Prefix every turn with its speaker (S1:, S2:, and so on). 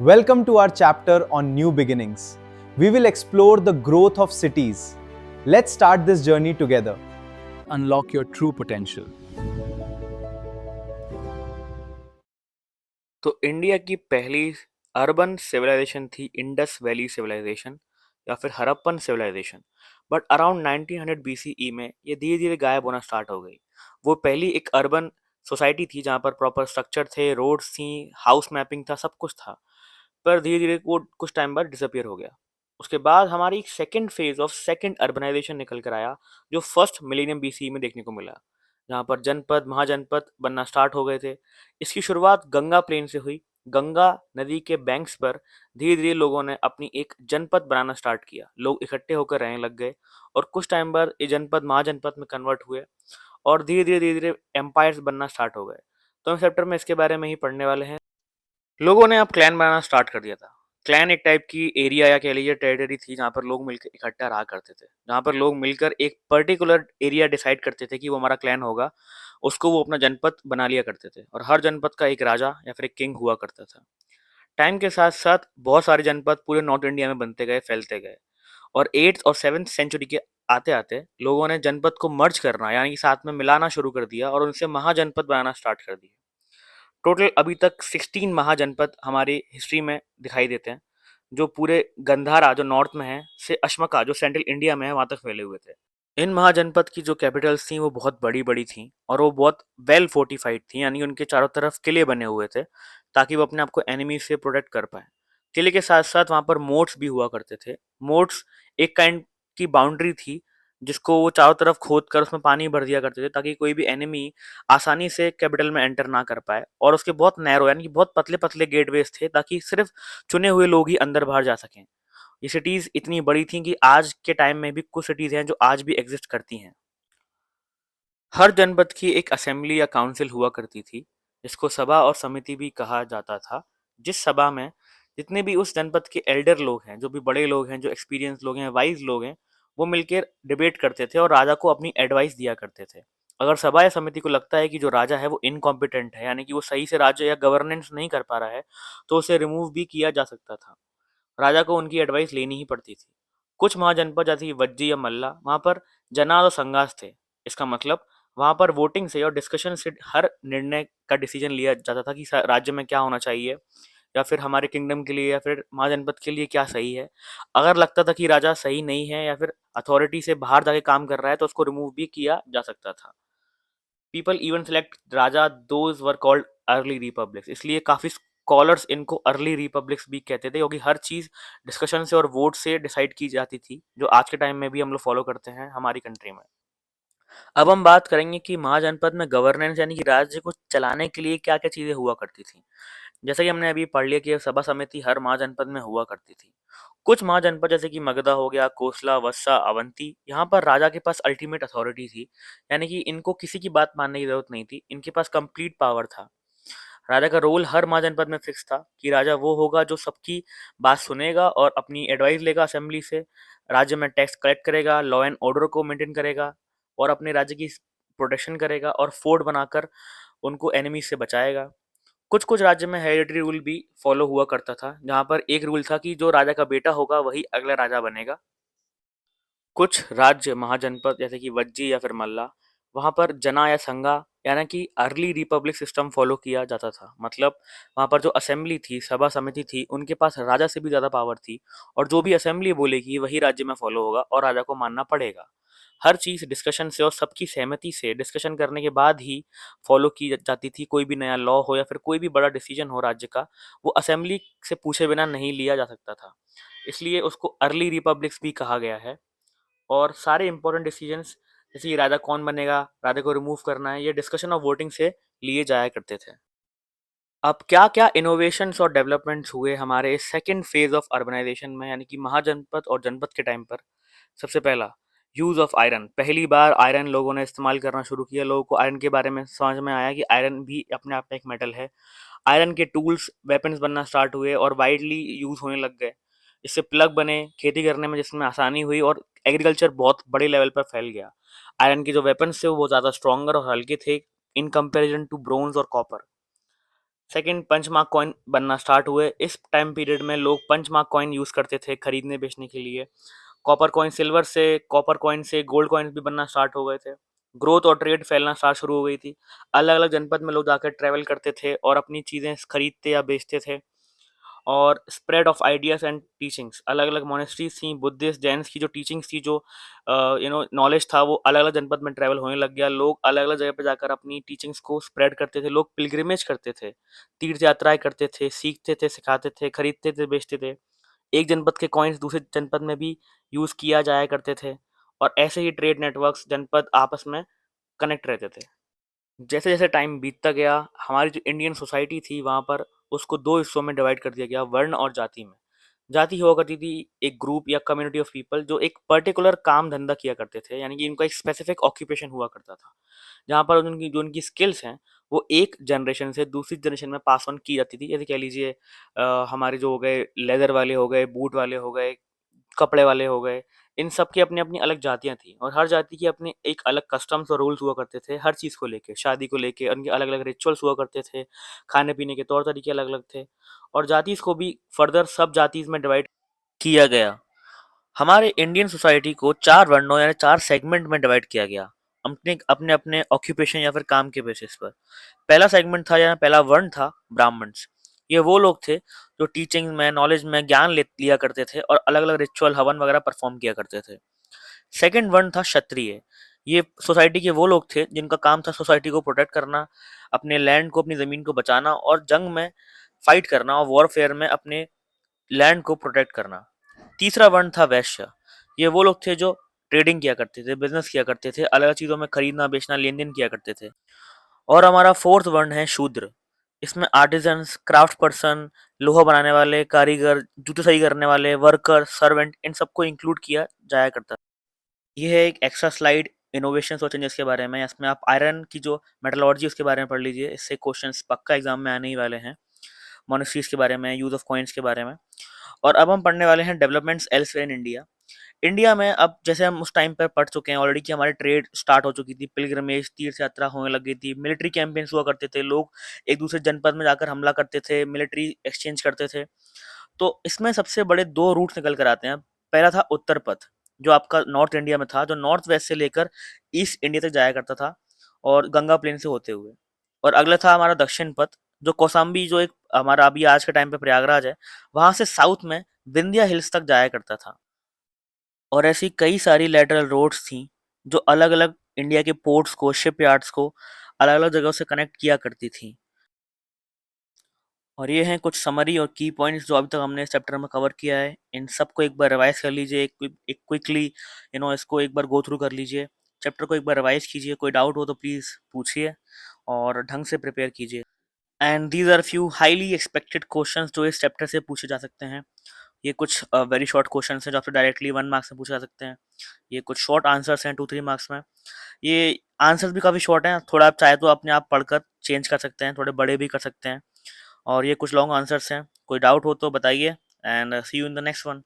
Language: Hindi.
S1: Welcome to our chapter on New Beginnings. We will explore the growth of cities. Let's start this journey together.
S2: Unlock your true potential.
S3: तो इंडिया की पहली अर्बन सिविलाइजेशन थी इंडस वैली सिविलाइजेशन या फिर Harappan civilization. But around 1900 BCE में ये धीरे धीरे गायब होना स्टार्ट हो गई। वो पहली एक अर्बन सोसाइटी थी जहाँ पर प्रॉपर स्ट्रक्चर थे, रोड्स थी, हाउस मैपिंग था, सब कुछ था। पर धीरे धीरे वो कुछ टाइम बाद डिसअपियर हो गया। उसके बाद हमारी एक second phase of second urbanization निकल कर आया, जो फर्स्ट मिलेनियम बीसीई में देखने को मिला, जहाँ पर जनपद महाजनपद बनना स्टार्ट हो गए थे। इसकी शुरुआत गंगा प्लेन से हुई। गंगा नदी के बैंक्स पर धीरे धीरे लोगों ने अपनी एक जनपद बनाना स्टार्ट किया, लोग इकट्ठे होकर रहने लग गए और कुछ टाइम बाद ये जनपद महाजनपद में कन्वर्ट हुए और धीरे धीरे एम्पायर्स बनना स्टार्ट हो गए। तो हम चैप्टर में इसके बारे में ही पढ़ने वाले हैं। लोगों ने अब क्लैन बनाना स्टार्ट कर दिया था। क्लैन एक टाइप की एरिया या कह लीजिए टेरिटरी थी जहाँ पर लोग मिलकर इकट्ठा रहा करते थे, जहाँ पर लोग मिलकर एक पर्टिकुलर एरिया डिसाइड करते थे कि वो हमारा क्लैन होगा, उसको वो अपना जनपद बना लिया करते थे और हर जनपद का एक राजा या फिर एक किंग हुआ करता था। टाइम के साथ साथ बहुत सारे जनपद पूरे नॉर्थ इंडिया में बनते गए, फैलते गए और 8th और 7th सेंचुरी के आते आते लोगों ने जनपद को मर्ज करना यानी कि साथ में मिलाना शुरू कर दिया और उनसे महाजनपद बनाना स्टार्ट कर दिया। टोटल अभी तक 16 महाजनपद हमारी हिस्ट्री में दिखाई देते हैं, जो पूरे गंधारा जो नॉर्थ में है से अशमका जो सेंट्रल इंडिया में है वहां तक फैले हुए थे। इन महाजनपद की जो कैपिटल्स थी वो बहुत बड़ी बड़ी थी और वो बहुत वेल फोर्टिफाइड थी, यानी उनके चारों तरफ किले बने हुए थे ताकि वो अपने आप को एनिमी से प्रोटेक्ट कर पाए। किले के साथ साथ वहां पर मोट्स भी हुआ करते थे। मोट्स एक काइंड की बाउंड्री थी जिसको वो चारों तरफ खोद कर उसमें पानी भर दिया करते थे ताकि कोई भी एनिमी आसानी से कैपिटल में एंटर ना कर पाए। और उसके बहुत नैरो यानी कि बहुत पतले पतले गेटवेज थे ताकि सिर्फ चुने हुए लोग ही अंदर बाहर जा सकें। ये सिटीज इतनी बड़ी थी कि आज के टाइम में भी कुछ सिटीज हैं जो आज भी एग्जिस्ट करती हैं। हर जनपद की एक असेंबली या काउंसिल हुआ करती थी, जिसको सभा और समिति भी कहा जाता था। जिस सभा में जितने भी उस जनपद के एल्डर लोग हैं, जो भी बड़े लोग हैं, जो एक्सपीरियंस लोग हैं, वाइज लोग हैं, वो मिलकर डिबेट करते थे और राजा को अपनी एडवाइस दिया करते थे। अगर सभा या समिति को लगता है कि जो राजा है वो इनकॉम्पिटेंट है, यानी कि वो सही से राज्य या गवर्नेंस नहीं कर पा रहा है, तो उसे रिमूव भी किया जा सकता था। राजा को उनकी एडवाइस लेनी ही पड़ती थी। कुछ महाजनपद जैसे कि वज्जी या मल्ला, वहां पर जनाद और संगास थे। इसका मतलब वहां पर वोटिंग से और डिस्कशन से हर निर्णय का डिसीजन लिया जाता था कि राज्य में क्या होना चाहिए या फिर हमारे किंगडम के लिए या फिर महाजनपद के लिए क्या सही है। अगर लगता था कि राजा सही नहीं है या फिर अथॉरिटी से बाहर जाके काम कर रहा है तो उसको रिमूव भी किया जा सकता था। People even select Raja those were called early republics, इसलिए काफी स्कॉलर्स इनको अर्ली रिपब्लिक्स भी कहते थे क्योंकि हर चीज डिस्कशन से और वोट से डिसाइड की जाती थी, जो आज के टाइम में भी हम लोग फॉलो करते हैं हमारी कंट्री में। अब हम बात करेंगे कि महाजनपद में गवर्नेंस यानी कि राज्य को चलाने के लिए क्या क्या चीजें हुआ करती थी। जैसा कि हमने अभी पढ़ लिया कि सभा समिति हर महाजनपद में हुआ करती थी। कुछ महाजनपद जैसे कि मगधा हो गया, कोसला, वत्सा, अवंती, यहाँ पर राजा के पास अल्टीमेट अथॉरिटी थी, यानी कि इनको किसी की बात मानने की जरूरत नहीं थी, इनके पास कंप्लीट पावर था। राजा का रोल हर महाजनपद में फिक्स था कि राजा वो होगा जो सबकी बात सुनेगा और अपनी एडवाइस लेगा असेंबली से, राज्य में टैक्स कलेक्ट करेगा, लॉ एंड ऑर्डर को मेंटेन करेगा और अपने राज्य की प्रोटेक्शन करेगा और फोर्ट बनाकर उनको एनिमी से बचाएगा। कुछ कुछ राज्य में हेरिडिटरी रूल भी फॉलो हुआ करता था, जहाँ पर एक रूल था कि जो राजा का बेटा होगा वही अगला राजा बनेगा। कुछ राज्य महाजनपद जैसे कि वज्जी या फिर मल्ला, वहाँ पर जना या संगा यानी कि अर्ली रिपब्लिक सिस्टम फॉलो किया जाता था। मतलब वहाँ पर जो असेंबली थी, सभा समिति थी, उनके पास राजा से भी ज़्यादा पावर थी और जो भी असेंबली बोलेगी वही राज्य में फॉलो होगा और राजा को मानना पड़ेगा। हर चीज़ डिस्कशन से और सबकी सहमति से डिस्कशन करने के बाद ही फॉलो की जाती थी। कोई भी नया लॉ हो या फिर कोई भी बड़ा डिसीजन हो राज्य का, वो असेंबली से पूछे बिना नहीं लिया जा सकता था। इसलिए उसको अर्ली रिपब्लिक्स भी कहा गया है। और सारे इंपॉर्टेंट डिसीजंस जैसे कि राजा कौन बनेगा, राजा को रिमूव करना है, ये डिस्कशन और वोटिंग से लिए जाया करते थे। अब क्या क्या इनोवेशंस और डेवलपमेंट्स हुए हमारे सेकंड फेज ऑफ अर्बनाइजेशन में, यानी कि महाजनपद और जनपद के टाइम पर। सबसे पहला, यूज ऑफ आयरन। पहली बार आयरन लोगों ने इस्तेमाल करना शुरू किया। लोगों को आयरन के बारे में समझ में आया कि आयरन भी अपने आप में एक मेटल है। आयरन के टूल्स, वेपन्स बनना स्टार्ट हुए और वाइडली यूज होने लग गए। इससे प्लग बने, खेती करने में जिसमें आसानी हुई और एग्रीकल्चर बहुत बड़े लेवल पर फैल गया। आयरन के जो वेपन्स थे वो ज़्यादा स्ट्रॉन्गर और हल्के थे इन कंपैरिजन टू ब्रोंज और copper. Second punch mark coin बनना स्टार्ट हुए। इस टाइम पीरियड में लोग पंच मार्क कॉइन यूज़ करते थे खरीदने बेचने के लिए। कॉपर कॉइन सिल्वर से, कॉपर कॉइन से गोल्ड कॉइन भी बनना स्टार्ट हो गए थे। ग्रोथ और ट्रेड फैलना स्टार्ट शुरू हो गई थी। अलग-अलग जनपद में लोग जाकर ट्रैवल करते थे और अपनी चीज़ें खरीदते या बेचते थे। और spread of ideas and teachings, अलग-अलग मोनेस्ट्रीज़ थी, बुद्धिस्ट, जैन्स की जो टीचिंग्स थी, जो नॉलेज था, वो अलग-अलग जनपद में ट्रैवल होने लग गया। लोग अलग-अलग जगह पे जाकर अपनी टीचिंग्स को स्प्रेड करते थे। लोग पिलग्रिमेज करते थे, तीर्थ यात्राएँ करते थे, सीखते थे, सिखाते थे, खरीदते थे, बेचते थे। एक जनपद के कॉइन्स दूसरे जनपद में भी यूज़ किया जाया करते थे और ऐसे ही ट्रेड नेटवर्क्स जनपद आपस में कनेक्ट रहते थे। जैसे-जैसे टाइम बीतता गया, हमारी जो इंडियन सोसाइटी थी वहाँ पर उसको 2 हिस्सों में डिवाइड कर दिया गया, वर्ण और जाति में। जाति हुआ करती थी एक ग्रुप या कम्युनिटी ऑफ पीपल जो एक पर्टिकुलर काम-धंधा किया करते थे, यानी कि इनका एक स्पेसिफिक ऑक्यूपेशन हुआ करता था। जहाँ पर उनकी स्किल्स हैं, वो एक जनरेशन से दूसरी जनरेशन में पास ऑन की जाती थी। जैसे कह लीजिए हमारे जो हो गए लेदर वाले हो गए, बूट वाले हो गए, कपड़े वाले हो गए, इन सब की अपनी-अपनी अलग जातियाँ थी और हर जाति की अपनी एक अलग कस्टम्स और रूल्स हुआ करते थे, हर चीज़ को लेके, शादी को लेके, उनके अलग-अलग रिचुअल्स हुआ करते थे, खाने-पीने के तौर तरीके अलग-अलग थे और जातीज़ को भी फर्दर सब जातीज़ में डिवाइड किया गया। हमारे इंडियन सोसाइटी को 4 वर्णों यानी 4 सेगमेंट में डिवाइड किया गया, अपने-अपने ऑक्यूपेशन या फिर काम के बेसिस पर। पहला सेगमेंट था या पहला वर्ण था ब्राह्मण्स। ये वो लोग थे जो टीचिंग में, नॉलेज में ज्ञान ले लिया करते थे और अलग-अलग रिचुअल, हवन वगैरह परफॉर्म किया करते थे। सेकंड वर्ण था क्षत्रिय। ये सोसाइटी के वो लोग थे जिनका काम था सोसाइटी को प्रोटेक्ट करना, अपने लैंड को, अपनी ज़मीन को बचाना और जंग में फाइट करना और वॉरफेयर में अपने लैंड को प्रोटेक्ट करना। तीसरा वर्ण था वैश्य। ये वो लोग थे जो ट्रेडिंग किया करते थे, बिज़नेस किया करते थे, अलग चीज़ों में खरीदना, बेचना, लेन-देन किया करते थे। और हमारा फोर्थ वर्ण है शूद्र। इसमें आर्टिजन्स, क्राफ्ट पर्सन, लोहा बनाने वाले, कारीगर, जूते सही करने वाले, वर्कर, सर्वेंट, इन सबको इंक्लूड किया जाया करता है। ये है एक एक्स्ट्रा स्लाइड इनोवेशंस और चेंजेस के बारे में। इसमें आप आयरन की जो मेटलर्जी उसके बारे में पढ़ लीजिए, इससे क्वेश्चंस पक्का एग्जाम में आने ही वाले हैं। मोनेस्ट्रीज के बारे में, यूज ऑफ कॉइन्स के बारे में। और अब हम पढ़ने वाले हैं developments elsewhere in India. India में अब जैसे हम उस टाइम पर पढ़ चुके हैं ऑलरेडी कि हमारी ट्रेड स्टार्ट हो चुकी थी, पिलग्रिमेज, तीर्थ यात्रा होने लग गई थी, मिलिट्री कैंपेन्स हुआ करते थे, लोग एक दूसरे जनपद में जाकर हमला करते थे, मिलिट्री एक्सचेंज करते थे। तो इसमें सबसे बड़े 2 रूट्स निकल कर आते हैं। पहला था उत्तर पथ, जो आपका नॉर्थ इंडिया में था, जो नॉर्थ वेस्ट से लेकर ईस्ट इंडिया तक जाया करता था और गंगा प्लेन से होते हुए। और अगला था हमारा दक्षिण पथ, जो कौशाम्बी, जो एक हमारा अभी आज के टाइम पे प्रयागराज है, वहाँ से साउथ में विंध्या हिल्स तक जाया करता था। और ऐसी कई सारी लैटरल रोड्स थी, जो अलग-अलग इंडिया के पोर्ट्स को, शिपयार्ड्स को अलग-अलग जगहों से कनेक्ट किया करती थी। और ये हैं कुछ समरी और की पॉइंट्स जो अभी तक हमने इस चैप्टर में कवर किया है। इन सबको एक बार रिवाइज़ कर लीजिए, एक क्विकली इसको एक बार गो थ्रू कर लीजिए। चैप्टर को एक बार रिवाइज़ कीजिए, कोई डाउट हो तो प्लीज़ पूछिए और ढंग से प्रिपेयर कीजिए। And these are few highly expected questions जो इस चैप्टर से पूछे जा सकते हैं। ये कुछ वेरी शॉर्ट क्वेश्चंस हैं जो आपसे डायरेक्टली 1 मार्क्स में पूछे जा सकते हैं। ये कुछ शॉर्ट आंसर्स हैं 2-3 मार्क्स में। ये आंसर्स भी काफ़ी शॉर्ट हैं, थोड़ा आप चाहे तो अपने आप पढ़कर चेंज कर सकते हैं, थोड़े बड़े भी कर सकते हैं। और ये कुछ लॉन्ग आंसर्स हैं। कोई डाउट हो तो बताइए and see you in the next one.